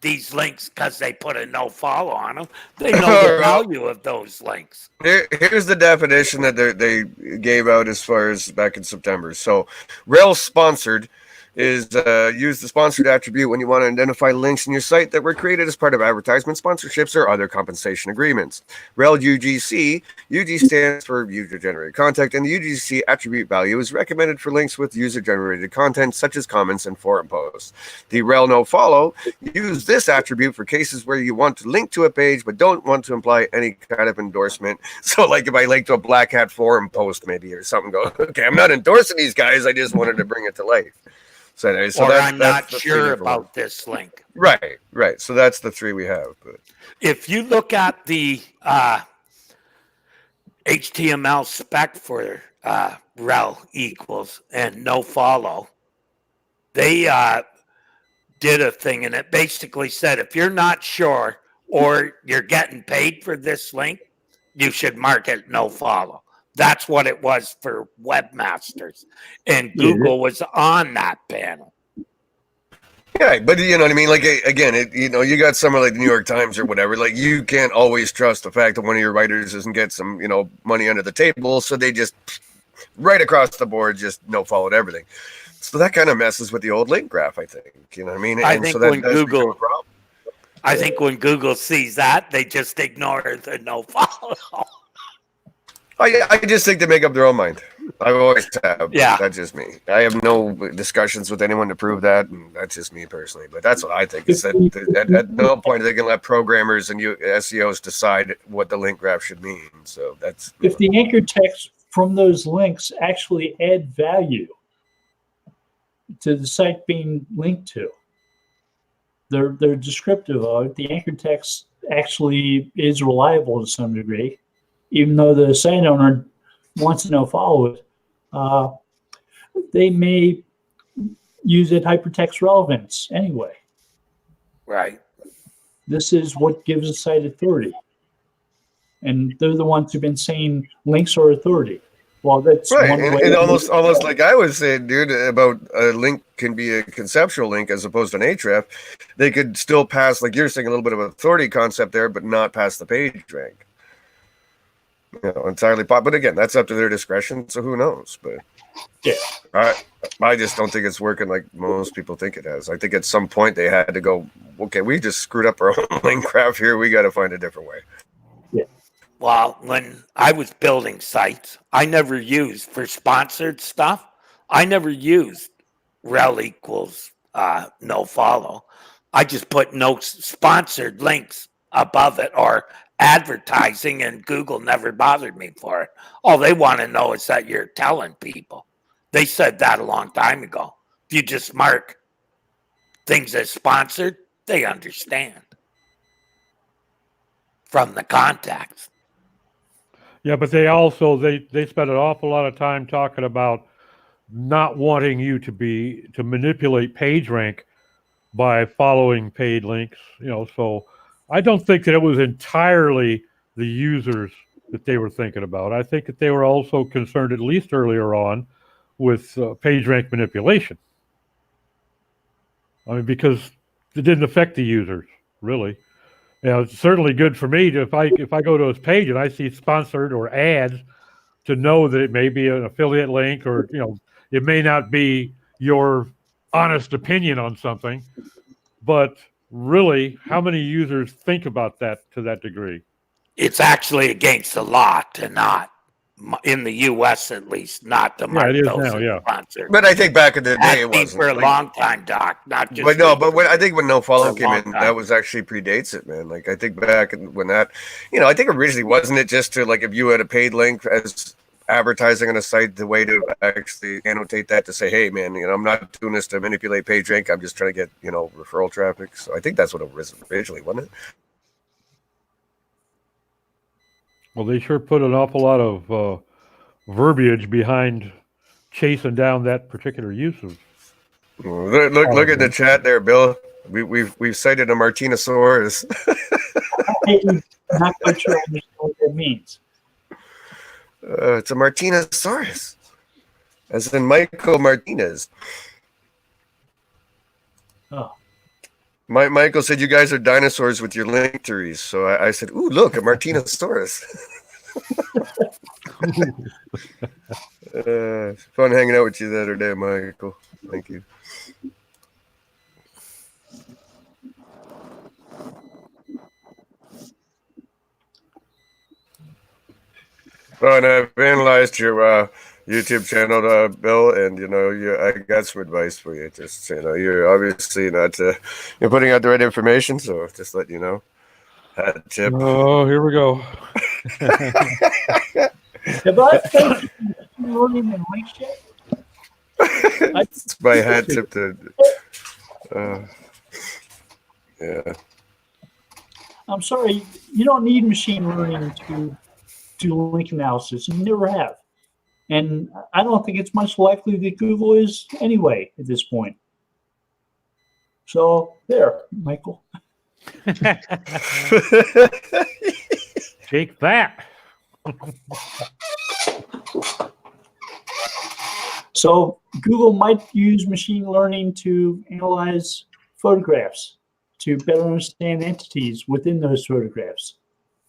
these links because they put a no follow on them. They know the value of those links. Here's the definition that they gave out as far as back in September. So, rel sponsored is use the sponsored attribute when you want to identify links in your site that were created as part of advertisement, sponsorships, or other compensation agreements. Rel UGC, UG stands for user-generated content, and the UGC attribute value is recommended for links with user-generated content, such as comments and forum posts. The rel nofollow, use this attribute for cases where you want to link to a page but don't want to imply any kind of endorsement. So like if I link to a Black Hat forum post maybe or something, go, okay, I'm not endorsing these guys, I just wanted to bring it to life. So, anyway, so or I'm not that's sure about this link. Right. So that's the three we have. But If you look at the HTML spec for rel equals and nofollow, they did a thing, and it basically said if you're not sure or you're getting paid for this link, you should mark it nofollow. That's what it was for webmasters, and Google was on that panel. yeah, but you know what I mean? Like, again, you got somewhere like the New York Times or whatever, like you can't always trust the fact that one of your writers doesn't get some, money under the table. So they just right across the board, just followed everything. So that kind of messes with the old link graph, I think. You know what I mean? I and think so that when does become Google- a problem. I think when Google sees that, they just ignore the nofollow. I just think they make up their own mind. I always have. Yeah. That's just me. I have no discussions with anyone to prove that, and that's just me personally. But that's what I think. Is that at no point are they going to let programmers and SEOs decide what the link graph should mean. So that's If the anchor text from those links actually add value to the site being linked to, they're descriptive of it. The anchor text actually is reliable to some degree, even though the site owner wants to follow it. They may use it hypertext relevance anyway. Right. This is what gives a site authority. And they're the ones who've been saying links are authority. Well, that's right. one way. And almost like I was saying, dude, about a link can be a conceptual link as opposed to an href. They could still pass, like you're saying, a little bit of authority concept there, but not pass the page rank. Entirely pop. But again, that's up to their discretion. So who knows? But yeah, I just don't think it's working like most people think it has. I think at some point they had to go, okay, we just screwed up our own link graph here. We got to find a different way. yeah. Well, when I was building sites, I never used for sponsored stuff. I never used rel equals nofollow. I just put no sponsored links above it or advertising, and Google never bothered me for it. All they want to know is that you're telling people. They said that a long time ago. If you just mark things as sponsored, they understand from the context. Yeah, but they also they spend an awful lot of time talking about not wanting you to manipulate page rank by following paid links. So I don't think that it was entirely the users that they were thinking about. I think that they were also concerned, at least earlier on, with page rank manipulation. I mean, because it didn't affect the users really. It's certainly good for me if I go to his page and I see sponsored or ads, to know that it may be an affiliate link, or it may not be your honest opinion on something. But really, how many users think about that to that degree? It's actually against the law to not, in the U.S. at least, not to mark it is those now, as yeah. sponsored. But I think back in the day, it That's wasn't. for a Like, long time, Doc. Not just. I think when nofollow came in, time. that was actually predates it, man. Like I think back when that, I think originally wasn't it just to, like, if you had a paid link as advertising on a site, the way to actually annotate that to say, hey man, I'm not doing this to manipulate page rank, I'm just trying to get referral traffic. So I think that's what it was originally, wasn't it? Well, they sure put an awful lot of verbiage behind chasing down that particular use of. Look at the chat there, Bill. We've cited a Martinosaurus. I'm not quite sure I understand what that means. It's a Martinosaurus, as in Michael Martinez. Oh. Michael said you guys are dinosaurs with your link trees. So I said, ooh, look, a Martinosaurus. It's fun hanging out with you the other day, Michael. Thank you. Oh, and I've analyzed your YouTube channel, Bill, and I got some advice for you. Just you're obviously not you're putting out the right information, so just let you know. Hat tip. Oh, here we go. Have I said learning and link yet? It's my hat tip to. Yeah. I'm sorry, you don't need machine learning to do link analysis. You never have. And I don't think it's much likely that Google is anyway at this point. So there, Michael. Take that. So Google might use machine learning to analyze photographs to better understand entities within those photographs.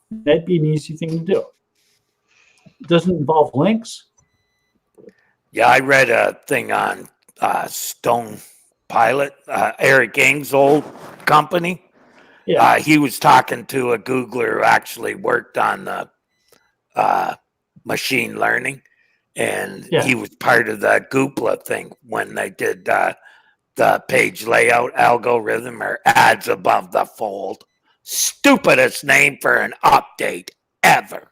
That'd be an easy thing to do. It doesn't involve links. Yeah, I read a thing on Stone Pilot, Eric Ng's old company. Yeah. He was talking to a Googler who actually worked on the machine learning, and he was part of the Goopla thing when they did the page layout algorithm, or ads above the fold. Stupidest name for an update ever.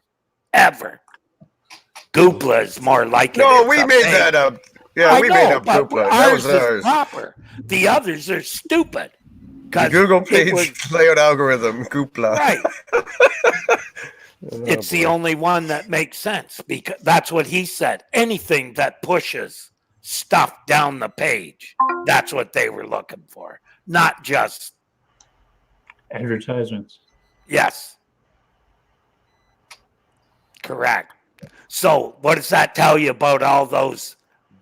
Goopla is more like it. No, we made that up. Yeah, we made up Goopla. That was ours. Proper. The others are stupid. The Google page layout algorithm, Goopla. Right. It's the only one that makes sense, because that's what he said. Anything that pushes stuff down the page, that's what they were looking for. Not just advertisements. Yes. Correct. So what does that tell you about all those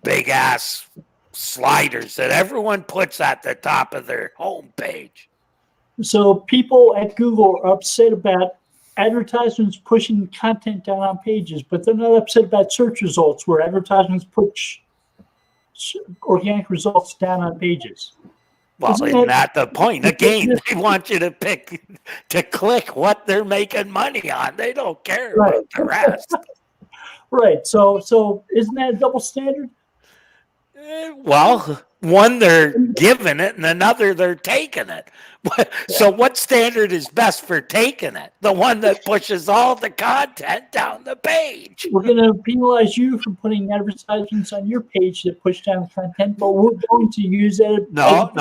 big ass sliders that everyone puts at the top of their homepage? So people at Google are upset about advertisements pushing content down on pages, but they're not upset about search results where advertisements push organic results down on pages. Well, isn't that the point? Again, they want you to click what they're making money on. They don't care about the rest. Right. So isn't that a double standard? Well, one they're giving it, and another they're taking it. So what standard is best for taking it? The one that pushes all the content down the page. We're going to penalize you for putting advertisements on your page that push down content, but we're going to use it. No.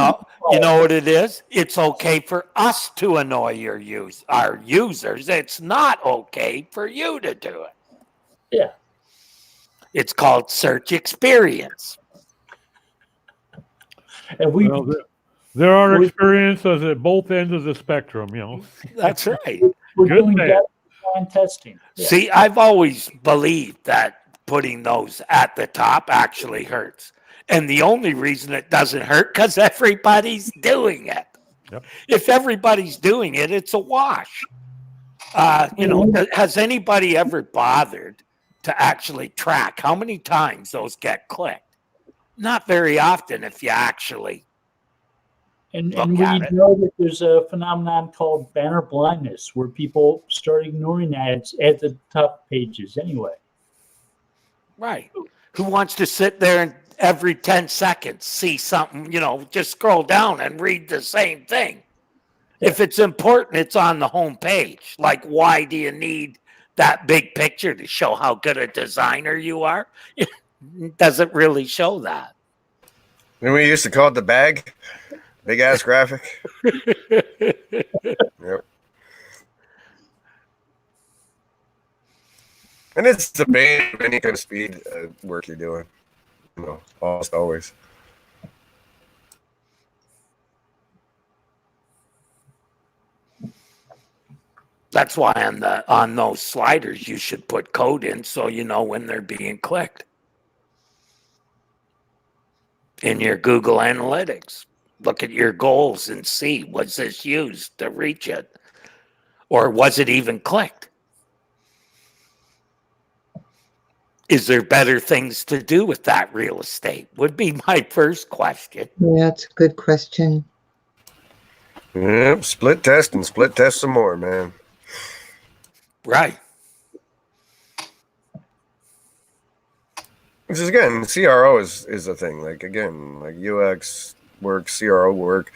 You know what it is? It's okay for us to annoy our users. It's not okay for you to do it. Yeah. It's called search experience. And there are experiences at both ends of the spectrum, That's right. We're doing data testing. Yeah. See, I've always believed that putting those at the top actually hurts. And the only reason it doesn't hurt because everybody's doing it. Yep. If everybody's doing it, it's a wash. Has anybody ever bothered to actually track how many times those get clicked? Not very often if you actually And we know that there's a phenomenon called banner blindness where people start ignoring ads at the top pages anyway. Right. Who wants to sit there and every 10 seconds see something, just scroll down and read the same thing? Yeah. If it's important, it's on the home page. Like, why do you need that big picture to show how good a designer you are? It doesn't really show that. And we used to call it the bag. Big ass graphic. Yep. And it's the bane of any kind of speed work you're doing. Almost always. That's why on those sliders you should put code in so you know when they're being clicked. In your Google Analytics. Look at your goals and see, was this used to reach it? Or was it even clicked? is there better things to do with that real estate? Would be my first question. Yeah, that's a good question. Yep, split test and split test some more, man. Right. Which is, again, CRO is a thing. Like, again, like UX work, CRO work.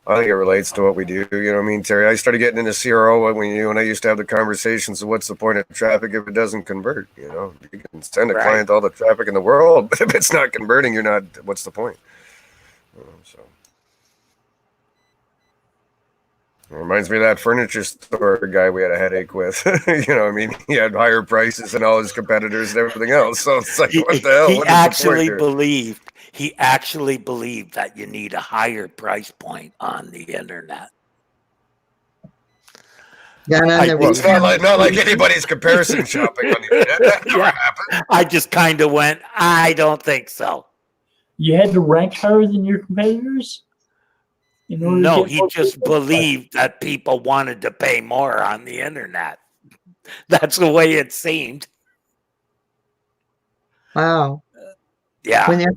I think it relates to what we do. You know what I mean, Terry? I started getting into CRO when I used to have the conversations of what's the point of traffic if it doesn't convert? You know, you can send a Right. client all the traffic in the world, but if it's not converting, you're not. What's the point? So. It reminds me of that furniture store guy we had a headache with. You know, I mean, he had higher prices than all his competitors and everything else. So it's like, what the hell? He What is actually the point believed. He actually believed that you need a higher price point on the internet. Got on the Well, it's not like anybody's comparison shopping on the internet. That never Yeah. happened. I just kind of went, I don't think so. You had to rank higher than your competitors? In order to No, get he more just people? believed that people wanted to pay more on the internet. That's the way it seemed. Wow. Yeah. When they're,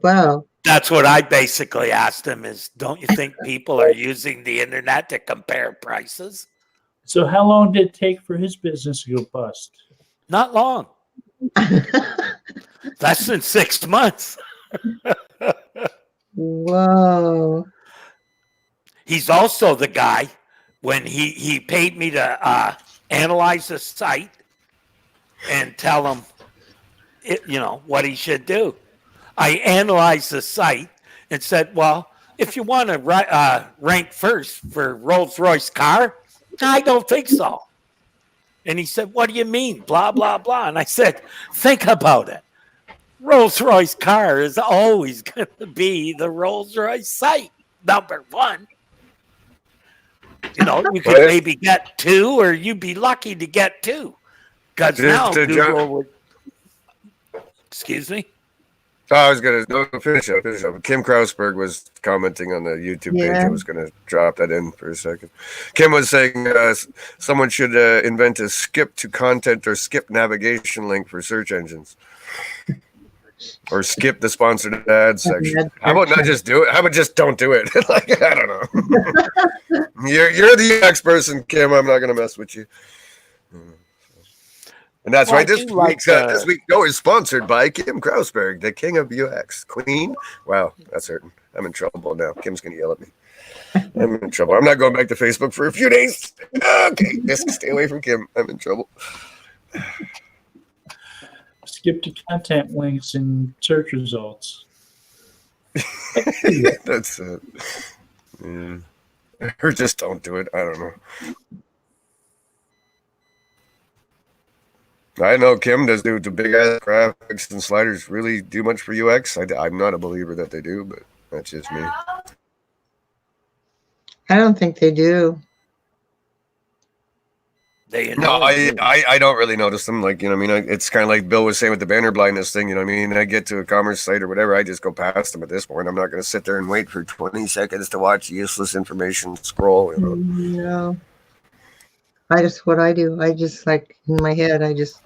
wow. That's what I basically asked him is, don't you think people are using the internet to compare prices? So how long did it take for his business to go bust? Not long. Less than 6 months. Whoa. He's also the guy when he paid me to analyze the site and tell him, what he should do. I analyzed the site and said, well, if you want to rank first for Rolls-Royce car, I don't think so. And he said, what do you mean? Blah, blah, blah. And I said, think about it. Rolls-Royce car is always going to be the Rolls-Royce site, number one. You could maybe get 2, or you'd be lucky to get 2. Because now Google would... Excuse me? I was going to finish up. Kim Krausberg was commenting on the YouTube page. I was going to drop that in for a second. Kim was saying someone should invent a skip to content or skip navigation link for search engines. Or skip the sponsored ads section. How about not just do it? How about just don't do it? Like, I don't know. You're the UX person, Kim. I'm not going to mess with you. And that's right. This week's show is sponsored by Kim Krausberg, the king of UX. Queen. Wow, that's hurting. I'm in trouble now. Kim's going to yell at me. I'm in trouble. I'm not going back to Facebook for a few days. Okay, just stay away from Kim. I'm in trouble. Skip to content links in search results. That's it. Yeah. Or just don't do it. I don't know. I know Kim does do the big ass graphics and sliders really do much for UX. I'm not a believer that they do, but that's just me. I don't think they do. No, I don't really notice them. Like, it's kind of like Bill was saying with the banner blindness thing. I get to a commerce site or whatever, I just go past them at this point. I'm not going to sit there and wait for 20 seconds to watch useless information scroll. No. What I do. I just, like, in my head, I just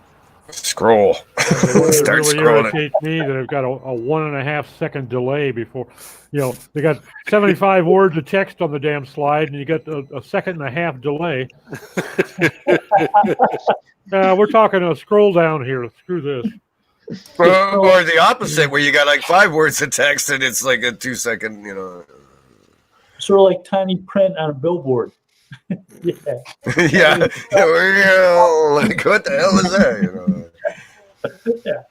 scroll. Start really scrolling. irritates me that I've got a 1.5 second delay before, they got 75 words of text on the damn slide, and you got a 1.5 second delay. We're talking a scroll down here. Screw this. Or the opposite, where you got like 5 words of text and it's like a 2 second, Sort of like tiny print on a billboard. Yeah. Yeah. Like, what the hell is that? Yeah.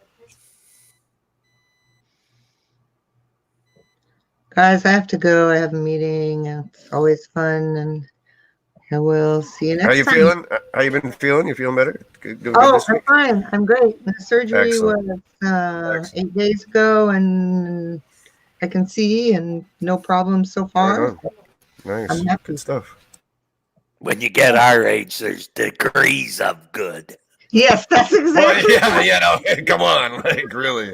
guys, I have to go. I have a meeting. It's always fun, and I will see you next time. How you feeling? How you been feeling? You feeling better? I'm fine. I'm great. The surgery was 8 days ago, and I can see, and no problems so far. Nice. I'm happy. Good stuff. When you get our age, there's degrees of good. Yes, that's exactly. Well, come on, like really.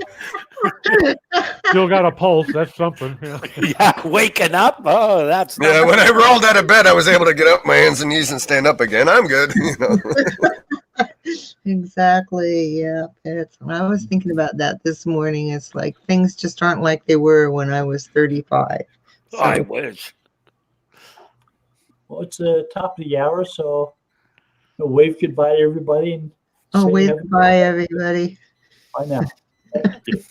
Still got a pulse. That's something. Yeah, waking up. Oh, that's when I rolled out of bed, I was able to get up my hands and knees and stand up again. I'm good. Exactly. Yeah. I was thinking about that this morning. It's like things just aren't like they were when I was 35. I So, wish. Well, it's the top of the hour, so we'll wave goodbye to everybody and oh, say wave have a goodbye, everybody. bye now. Thank you.